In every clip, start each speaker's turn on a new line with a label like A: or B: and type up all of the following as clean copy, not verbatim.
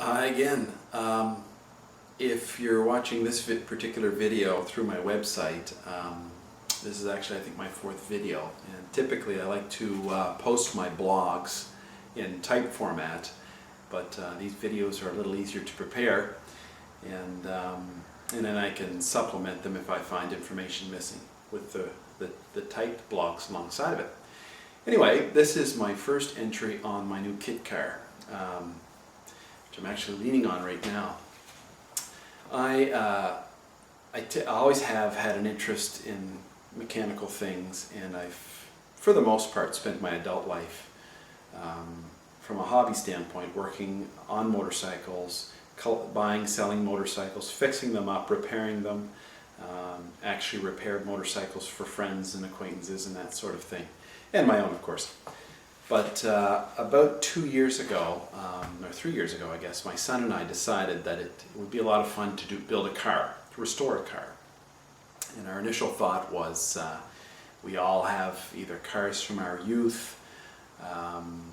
A: Again, if you're watching this particular video through my website, this is actually, I think, my fourth video. And typically I like to post my blogs in type format, but these videos are a little easier to prepare, and then I can supplement them if I find information missing with the typed blogs alongside of it. Anyway, this is my first entry on my new kit car, which I'm actually leaning on right now. I always have had an interest in mechanical things, and I've, for the most part, spent my adult life from a hobby standpoint working on motorcycles, buying, selling motorcycles, fixing them up, repairing them, actually repaired motorcycles for friends and acquaintances and that sort of thing, and my own, of course. But about 2 years ago, or 3 years ago I guess, my son and I decided that it would be a lot of fun to build a car, to restore a car. And our initial thought was we all have either cars from our youth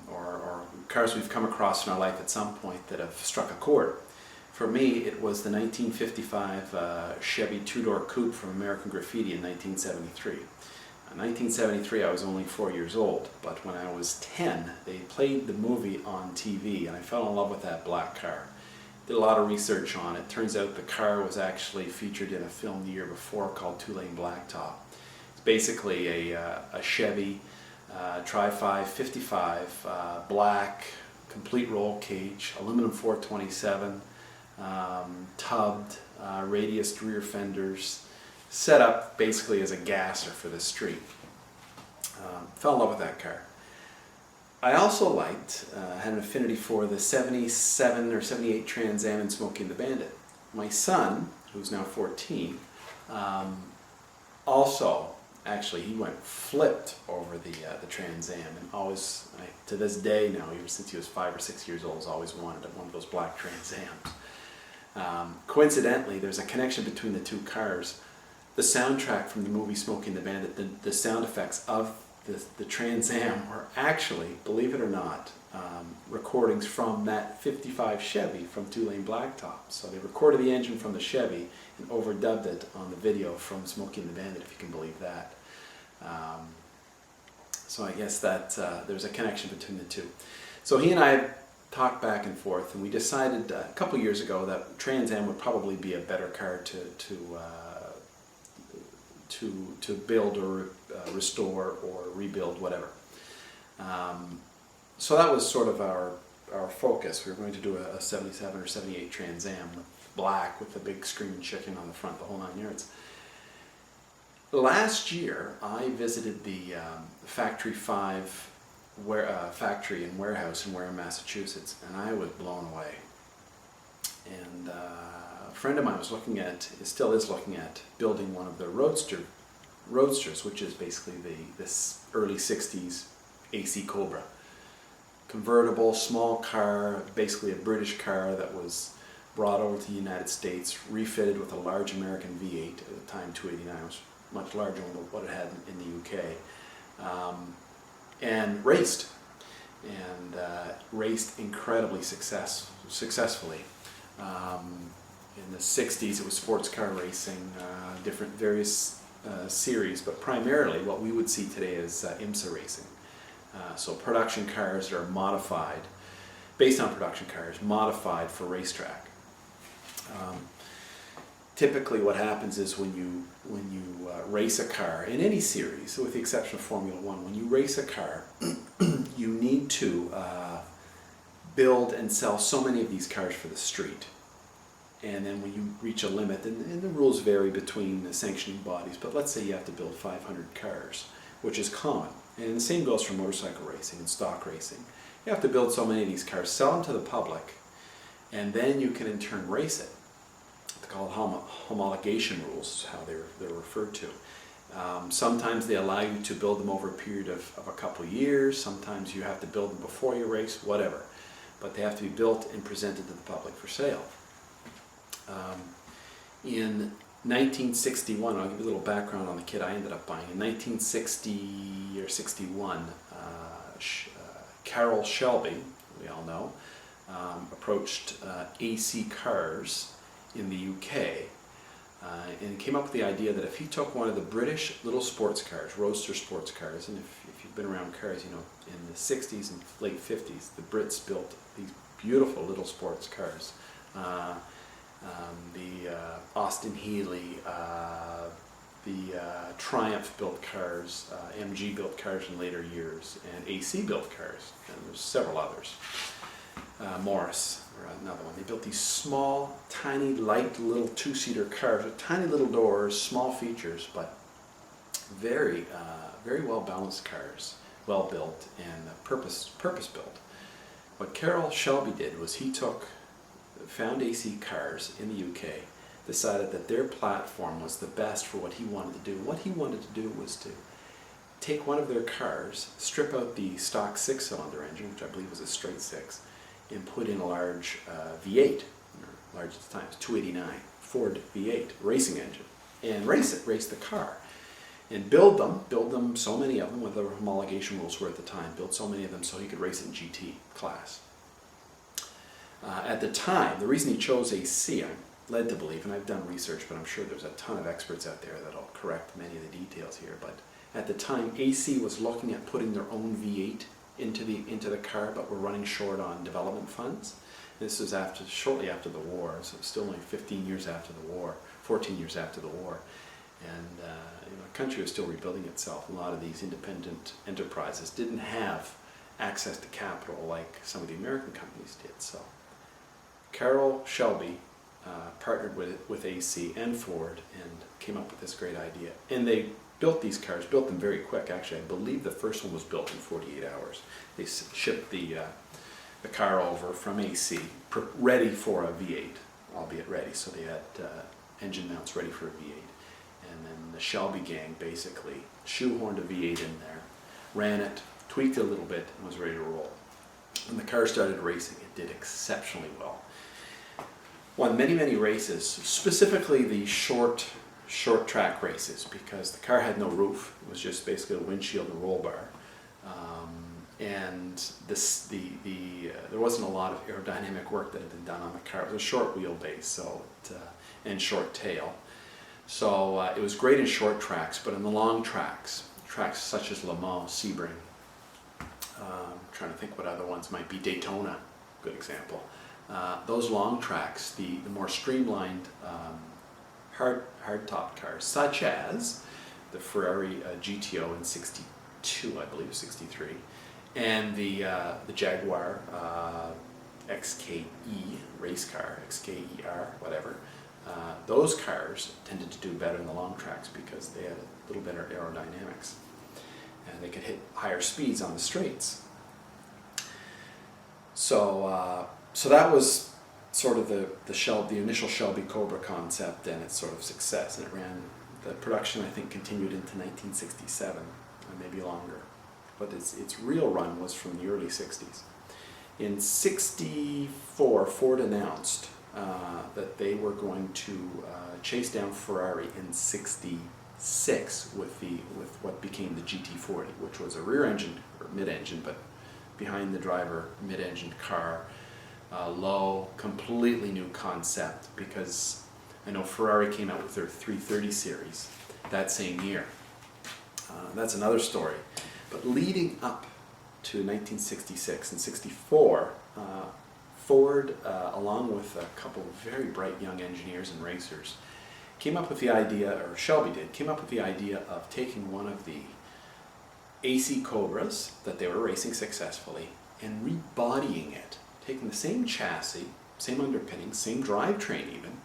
A: or cars we've come across in our life at some point that have struck a chord. For me, it was the 1955 Chevy two-door coupe from American Graffiti in 1973. In 1973 I was only 4 years old, but when I was 10 they played the movie on TV and I fell in love with that black car. Did a lot of research on it. Turns out the car was actually featured in a film the year before called Two-Lane Blacktop. It's basically a Chevy Tri-5 55, black, complete roll cage, aluminum 427, tubbed, radiused rear fenders, set up basically as a gasser for the street. Fell in love with that car. I also liked, had an affinity for the 77 or 78 Trans Am and Smokey and the Bandit. My son, who's now 14, also, actually, he went flipped over the Trans Am, and always, to this day now, ever since he was 5 or 6 years old, has always wanted one of those black Trans Ams. Coincidentally, there's a connection between the two cars. The soundtrack from the movie Smokey and the Bandit, the sound effects of the Trans Am were actually, believe it or not, recordings from that 55 Chevy from Two-Lane Blacktop. So they recorded the engine from the Chevy and overdubbed it on the video from Smokey and the Bandit, if you can believe that. So I guess that there's a connection between the two. So he and I talked back and forth, and we decided a couple years ago that Trans Am would probably be a better car to build or restore or rebuild, whatever. So that was sort of our focus. We were going to do a 77 or 78 Trans Am, black with the big screaming chicken on the front, the whole 9 yards. Last year I visited the Factory 5 factory and warehouse in Wareham, Massachusetts, and I was blown away. And a friend of mine was looking at, still is looking at, building one of the Roadsters, which is basically this early 60s AC Cobra. Convertible, small car, basically a British car that was brought over to the United States, refitted with a large American V8, at the time 289, was much larger than what it had in the UK, and raced incredibly successfully. In the 60s it was sports car racing, various series, but primarily what we would see today is IMSA racing. So production cars that are modified, based on production cars, modified for racetrack. Typically what happens is when you race a car in any series, with the exception of Formula One, when you race a car, you need to build and sell so many of these cars for the street. And then when you reach a limit, and the rules vary between the sanctioning bodies, but let's say you have to build 500 cars, which is common. And the same goes for motorcycle racing and stock racing. You have to build so many of these cars, sell them to the public, and then you can in turn race it. They're called homologation rules, is how they're referred to. Sometimes they allow you to build them over a period of a couple of years. Sometimes you have to build them before you race, whatever. But they have to be built and presented to the public for sale. In 1961, I'll give you a little background on the kit I ended up buying. In 1960 or 61, Carroll Shelby, we all know, approached AC cars in the UK and came up with the idea that if he took one of the British little sports cars, roadster sports cars, and if you've been around cars, you know, in the 60s and late 50s, the Brits built these beautiful little sports cars. The Austin Healey, the Triumph built cars, MG built cars in later years, and AC built cars, and there's several others. Morris, or another one. They built these small, tiny, light little two-seater cars with tiny little doors, small features, but very, very well-balanced cars, well-built and purpose-built. What Carroll Shelby did was he found AC cars in the UK, decided that their platform was the best for what he wanted to do. What he wanted to do was to take one of their cars, strip out the stock six-cylinder engine, which I believe was a straight six, and put in a large V8, or large at the time, it was 289, Ford V8 racing engine, and race the car. And build them, so many of them, whatever the homologation rules were at the time, build so many of them so he could race it in GT class. At the time, the reason he chose AC, I'm led to believe, and I've done research, but I'm sure there's a ton of experts out there that'll correct many of the details here, but at the time, AC was looking at putting their own V8 into the car, but were running short on development funds. This was shortly after the war, so it was still only 15 years after the war, 14 years after the war, and the country was still rebuilding itself. A lot of these independent enterprises didn't have access to capital like some of the American companies did. So Carroll Shelby partnered with AC and Ford and came up with this great idea. And they built these cars, built them very quick. Actually, I believe the first one was built in 48 hours. They shipped the car over from AC, ready for a V8, albeit ready. So they had engine mounts ready for a V8. And then the Shelby gang basically shoehorned a V8 in there, ran it, tweaked it a little bit, and was ready to roll. When the car started racing, it did exceptionally well. Won many, many races, specifically the short track races, because the car had no roof. It was just basically a windshield and roll bar. And there wasn't a lot of aerodynamic work that had been done on the car. It was a short wheelbase, and short tail. So it was great in short tracks, but in the long tracks such as Le Mans, Sebring, trying to think what other ones might be, Daytona, good example. Those long tracks, the more streamlined hard-topped cars, such as the Ferrari GTO in '62, I believe, '63, and the Jaguar XKE race car, XKER, whatever. Those cars tended to do better in the long tracks because they had a little better aerodynamics, and they could hit higher speeds on the straights. So that was sort of the initial Shelby Cobra concept and its sort of success, and the production I think continued into 1967, or maybe longer, but its real run was from the early 60s. In '64, Ford announced that they were going to chase down Ferrari in '66 with what became the GT40, which was a rear engine or mid-engine, but behind the driver mid-engine car. Low, completely new concept, because I know Ferrari came out with their 330 series that same year. That's another story. But leading up to 1966 and '64, Ford, along with a couple of very bright young engineers and racers, came up with the idea, or Shelby came up with the idea of taking one of the AC Cobras that they were racing successfully and rebodying it, taking the same chassis, same underpinnings, same drivetrain even,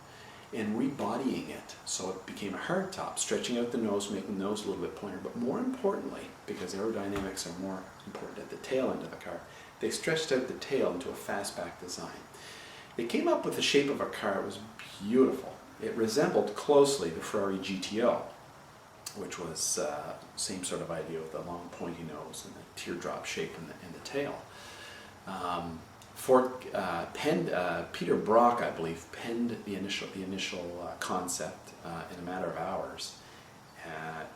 A: and rebodying it so it became a hardtop, stretching out the nose, making the nose a little bit pointier, but more importantly, because aerodynamics are more important at the tail end of the car, they stretched out the tail into a fastback design. They came up with the shape of a car that was beautiful. It resembled closely the Ferrari GTO, which was same sort of idea with the long pointy nose and the teardrop shape in the tail. Peter Brock, I believe, penned the initial concept in a matter of hours.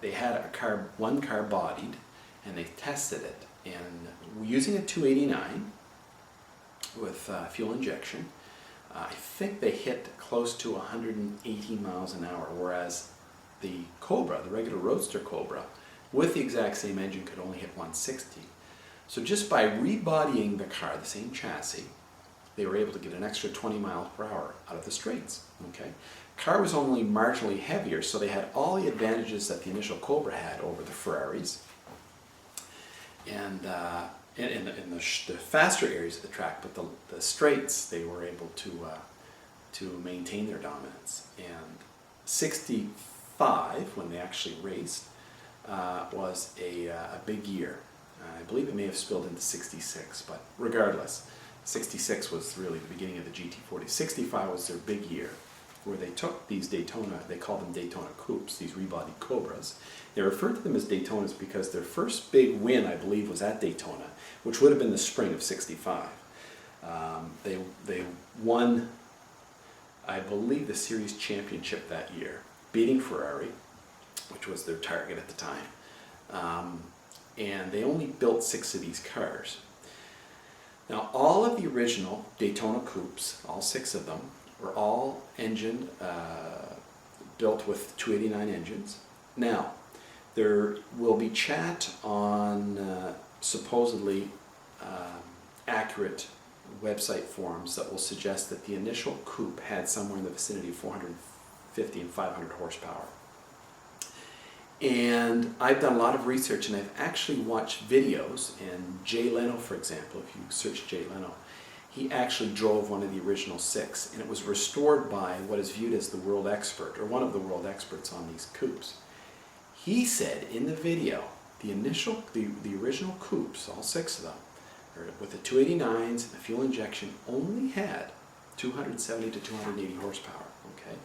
A: They had one car bodied, and they tested it, and using a 289 with fuel injection. I think they hit close to 180 miles an hour, whereas the Cobra, the regular roadster Cobra, with the exact same engine could only hit 160. So just by rebodying the car, the same chassis, they were able to get an extra 20 miles per hour out of the straights. Okay, car was only marginally heavier, so they had all the advantages that the initial Cobra had over the Ferraris. And in the faster areas of the track, but the straights, they were able to maintain their dominance. And 65, when they actually raced, was a big year. I believe it may have spilled into 66, but regardless, 66 was really the beginning of the GT40. 65 was their big year, where they took these Daytona, they called them Daytona Coupes, these rebodied Cobras. They referred to them as Daytonas because their first big win, I believe, was at Daytona, which would have been the spring of 65. They won, I believe, the series championship that year, beating Ferrari, which was their target at the time. And they only built 6 of these cars. Now, all of the original Daytona Coupes, all 6 of them, were all built with 289 engines. Now, there will be chat on supposedly accurate website forums that will suggest that the initial coupe had somewhere in the vicinity of 450 and 500 horsepower. And I've done a lot of research, and I've actually watched videos, and Jay Leno, for example, if you search Jay Leno, he actually drove one of the original 6, and it was restored by what is viewed as the world expert, or one of the world experts on these coupes. He said in the video, the original coupes, all 6 of them, with the 289s and the fuel injection, only had 270 to 280 horsepower. Okay,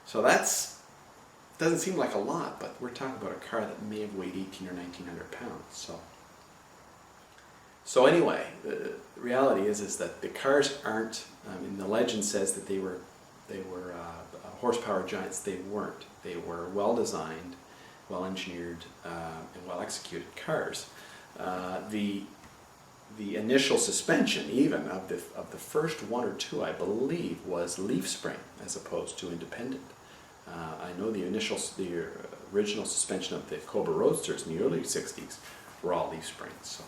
A: so doesn't seem like a lot, but we're talking about a car that may have weighed 18 or 1900 pounds. So anyway, the reality is that the cars aren't. I mean, the legend says that they were horsepower giants. They weren't. They were well designed, well engineered, and well executed cars. The initial suspension, even of the first 1 or 2, I believe, was leaf spring as opposed to independent. I know the original suspension of the Cobra Roadsters in the early 60s were all leaf springs. So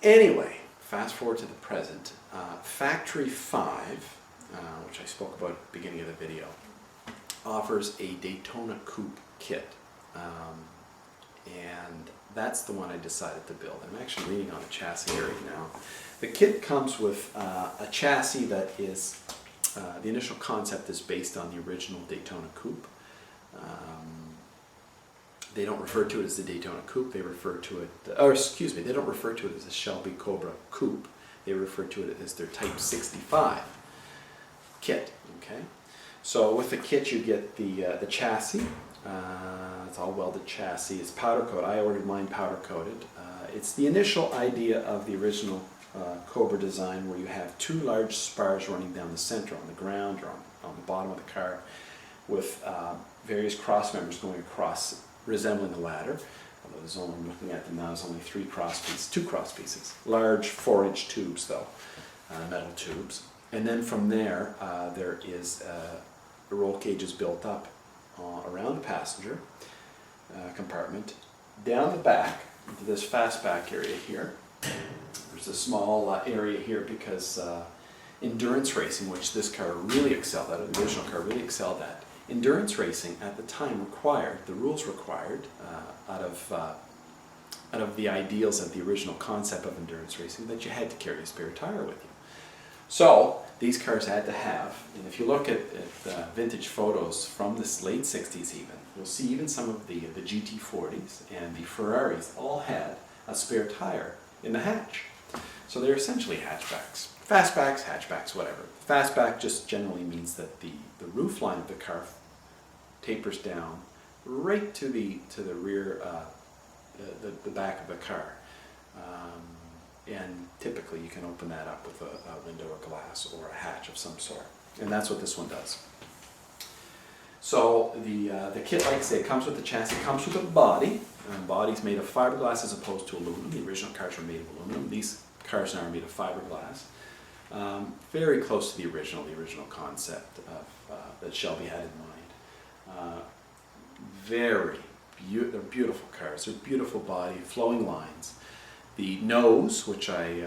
A: anyway, fast forward to the present. Factory 5, which I spoke about at the beginning of the video, offers a Daytona Coupe kit. And that's the one I decided to build. I'm actually reading on the chassis right now. The kit comes with a chassis that is, the initial concept is based on the original Daytona Coupe. They don't refer to it as the Daytona Coupe, they refer to it, they don't refer to it as a Shelby Cobra Coupe. They refer to it as their Type 65 kit. Okay, so with the kit you get the chassis. It's all welded chassis. It's powder coated. I ordered mine powder coated. It's the initial idea of the original Cobra design, where you have 2 large spars running down the center on the ground or on the bottom of the car, with various cross members going across, resembling a ladder. Although there's only, I'm looking at them now, there's only 2 cross pieces. Large 4-inch tubes, though, metal tubes. And then from there, there is the roll cages built up around the passenger compartment, down the back into this fastback area here. There's a small area here because endurance racing, which this car really excelled at, the original car really excelled at, endurance racing at the time required, the rules required, out of the ideals of the original concept of endurance racing, that you had to carry a spare tire with you. So these cars had to have, and if you look at vintage photos from the late 60s even, you'll see even some of the GT40s and the Ferraris all had a spare tire in the hatch. So they're essentially hatchbacks. Fastbacks, hatchbacks, whatever. Fastback just generally means that the roof line of the car tapers down right to the rear, the back of the car. And typically you can open that up with a window or glass or a hatch of some sort. And that's what this one does. So the kit, like I say, comes with the chassis, comes with a body. The body's made of fiberglass as opposed to aluminum. The original cars were made of aluminum. These cars now are made of fiberglass. Very close to the original concept of, that Shelby had in mind. They're beautiful cars. They're beautiful body, flowing lines. The nose, which I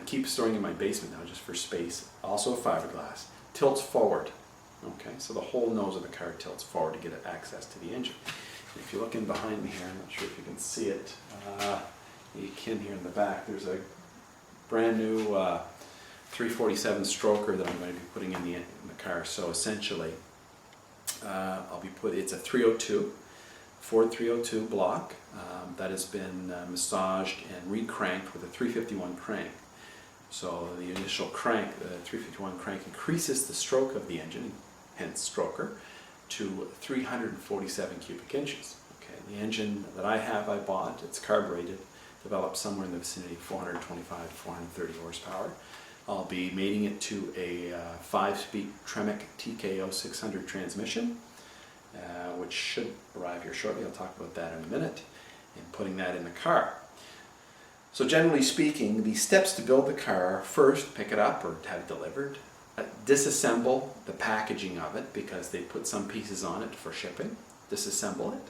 A: keep storing in my basement now just for space, also fiberglass, tilts forward. Okay, so the whole nose of the car tilts forward to get access to the engine. And if you look in behind me here, I'm not sure if you can see it, you can here in the back, there's a brand new 347 stroker that I'm going to be putting in the car. So essentially, it's a 302, Ford 302 block that has been massaged and re-cranked with a 351 crank. So the initial crank, the 351 crank, increases the stroke of the engine, hence stroker, to 347 cubic inches. Okay, the engine that I bought, it's carbureted, developed somewhere in the vicinity of 425 to 430 horsepower. I'll be mating it to a 5-speed Tremec TKO 600 transmission, which should arrive here shortly. I'll talk about that in a minute, and putting that in the car. So generally speaking, the steps to build the car are first, pick it up or have it delivered, disassemble the packaging of it because they put some pieces on it for shipping, disassemble it.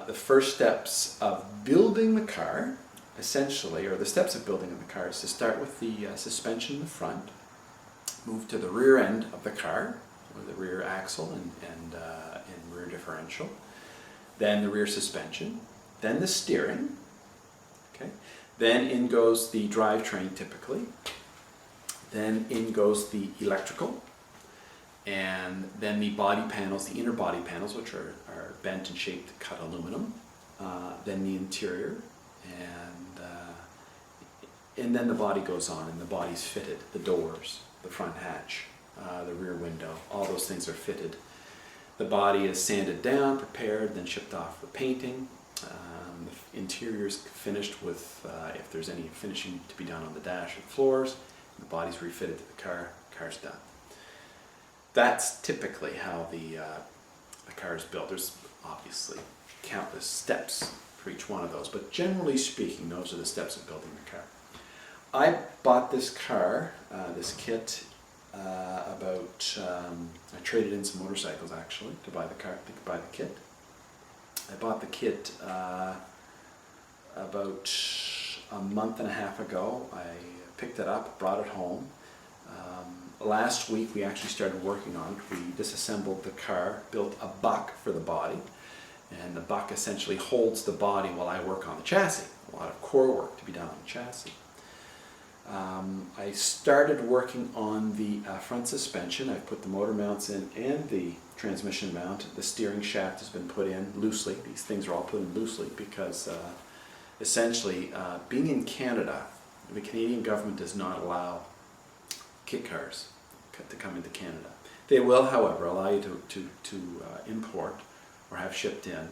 A: The first steps of building the car, essentially, or the steps of building the car, is to start with the suspension in the front, move to the rear end of the car, or the rear axle and rear differential, then the rear suspension, then the steering, okay, then in goes the drivetrain typically, then in goes the electrical, and then the body panels, the inner body panels, which are bent and shaped cut aluminum, then the interior, and then the body goes on, and the body's fitted, the doors, the front hatch, the rear window, all those things are fitted. The body is sanded down, prepared, then shipped off for painting. The interior is finished with, if there's any finishing to be done on the dash and floors, the body's refitted to the car's done. That's typically how the car is built. There's obviously countless steps for each one of those, but generally speaking, those are the steps of building the car. I bought this car, this kit, I traded in some motorcycles actually to buy the car, to buy the kit. I bought the kit about a month and a half ago. I picked it up, brought it home. Last week we actually started working on it. We disassembled the car, built a buck for the body, and the buck essentially holds the body while I work on the chassis. A lot of core work to be done on the chassis. I started working on the front suspension. I've put the motor mounts in and the transmission mount. The steering shaft has been put in loosely. These things are all put in loosely because essentially being in Canada, the Canadian government does not allow kit cars to come into Canada. They will, however, allow you to import or have shipped in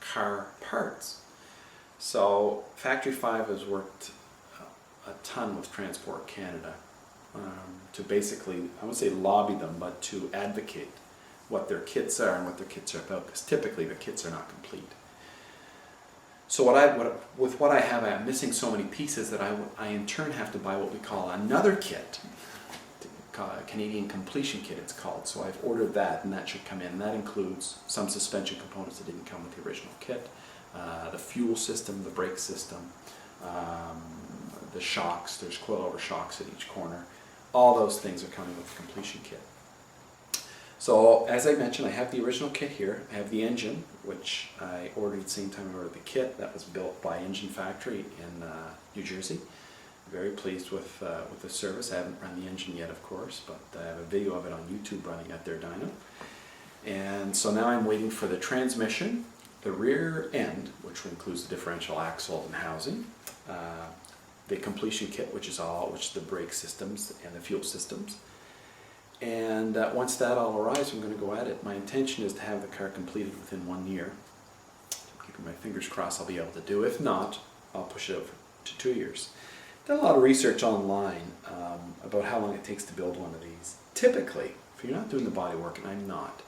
A: car parts. So Factory 5 has worked a ton with Transport Canada to basically, I wouldn't say lobby them, but to advocate what their kits are and what their kits are about, because typically the kits are not complete. So with what I have, I'm missing so many pieces that I in turn have to buy what we call another kit, a Canadian completion kit it's called. So I've ordered that, and that should come in. And that includes some suspension components that didn't come with the original kit, the fuel system, the brake system, the shocks. There's coilover shocks at each corner. All those things are coming with the completion kit. So as I mentioned, I have the original kit here. I have the engine, which I ordered at the same time I ordered the kit. That was built by Engine Factory in New Jersey. Very pleased with the service. I haven't run the engine yet, of course, but I have a video of it on YouTube running at their dyno. And so now I'm waiting for the transmission, the rear end, which includes the differential axle and housing, the completion kit, which is the brake systems and the fuel systems. And once that all arrives, I'm going to go at it. My intention is to have the car completed within 1 year. I'm keeping my fingers crossed I'll be able to do. If not, I'll push it over to 2 years. Done a lot of research online about how long it takes to build one of these. Typically, if you're not doing the body work, and I'm not,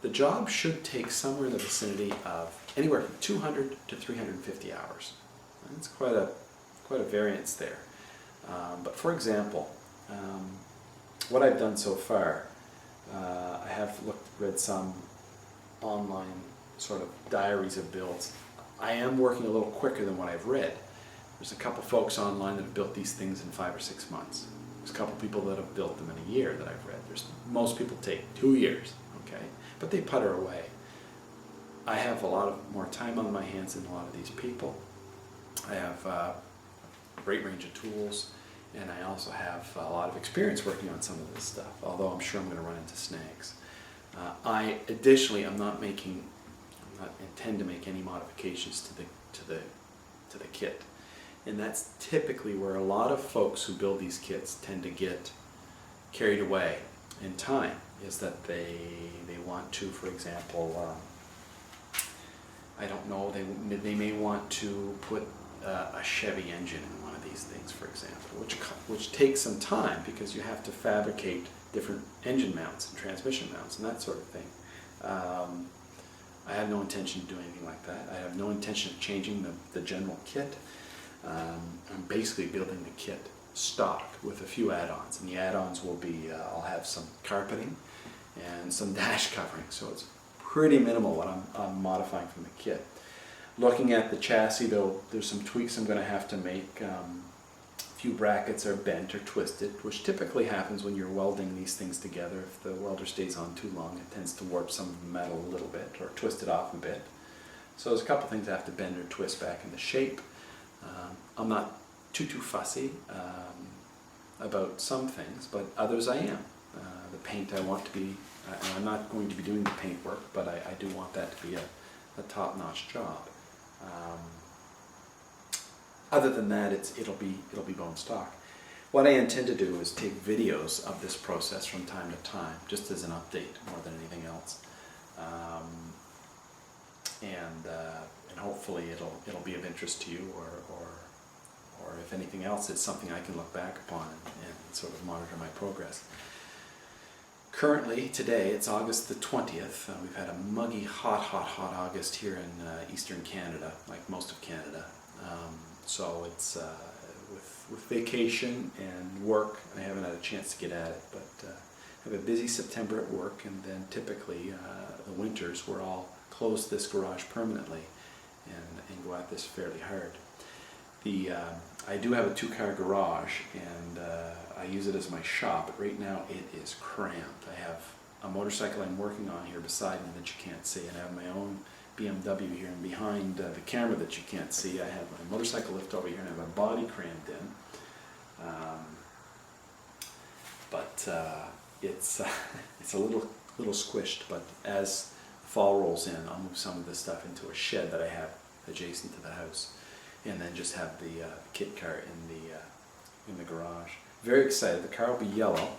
A: the job should take somewhere in the vicinity of anywhere from 200 to 350 hours. And it's quite a variance there. But for example, what I've done so far, I have read some online sort of diaries of builds. I am working a little quicker than what I've read. There's a couple folks online that have built these things in 5 or 6 months. There's a couple people that have built them in a year that I've read. Most people take 2 years, okay? But they putter away. I have a lot more time on my hands than a lot of these people. I have a great range of tools, and I also have a lot of experience working on some of this stuff, although I'm sure I'm going to run into snags. Additionally, I'm not intend to make any modifications to the kit. And that's typically where a lot of folks who build these kits tend to get carried away in time, is that they want to, for example, I don't know, they may want to put a Chevy engine in one of these things, for example, which takes some time because you have to fabricate different engine mounts and transmission mounts and that sort of thing. I have no intention of doing anything like that. I have no intention of changing the general kit. I'm basically building the kit stock with a few add-ons, and the add-ons will be, I'll have some carpeting and some dash covering, so it's pretty minimal what I'm modifying from the kit. Looking at the chassis though, there's some tweaks I'm going to have to make. A few brackets are bent or twisted, which typically happens when you're welding these things together. If the welder stays on too long, it tends to warp some of the metal a little bit or twist it off a bit. So there's a couple things I have to bend or twist back into shape. I'm not too fussy about some things, but others I am. The paint I want to be, and I'm not going to be doing the paint work, but I do want that to be a top-notch job. Other than that, it'll be bone stock. What I intend to do is take videos of this process from time to time, just as an update more than anything else, and hopefully it'll be of interest to you, or if anything else, it's something I can look back upon and sort of monitor my progress. Currently, today, it's August the 20th. We've had a muggy, hot August here in eastern Canada, like most of Canada. So it's with vacation and work, I haven't had a chance to get at it, but I have a busy September at work, and then typically the winters we're all close this garage permanently and go at this fairly hard. I do have a 2-car garage, and I use it as my shop, but right now it is cramped. I have a motorcycle I'm working on here beside me that you can't see, and I have my own BMW here, and behind the camera that you can't see, I have my motorcycle lift over here, and I have my body crammed in. It's a little squished, but as fall rolls in, I'll move some of this stuff into a shed that I have adjacent to the house, and then just have the kit car in the garage. Very excited. The car will be yellow.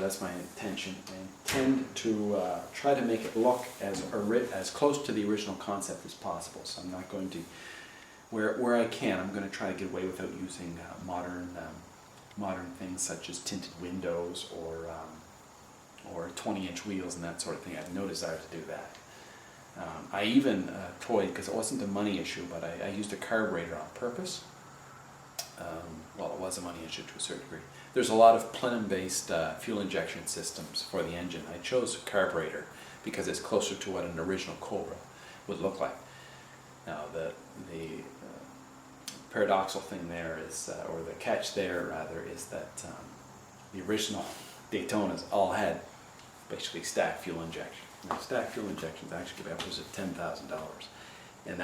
A: That's my intention. I intend to try to make it look as close to the original concept as possible. So I'm not going to, where I can, I'm going to try to get away without using modern things such as tinted windows or 20-inch wheels and that sort of thing. I have no desire to do that. I even toyed, because it wasn't a money issue, but I used a carburetor on purpose. Well, it was a money issue to a certain degree. There's a lot of plenum-based fuel injection systems for the engine. I chose a carburetor because it's closer to what an original Cobra would look like. Now, the paradoxical thing there is, or the catch there rather, is that the original Daytonas all had basically stacked fuel injection. Now, stacked fuel injections actually give upwards of $10,000, and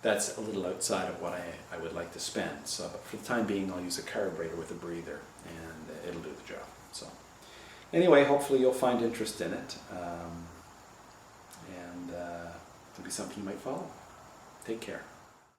A: that's a little outside of what I would like to spend. So for the time being, I'll use a carburetor with a breather, and it'll do the job. So anyway, hopefully you'll find interest in it, and it'll be something you might follow. Take care.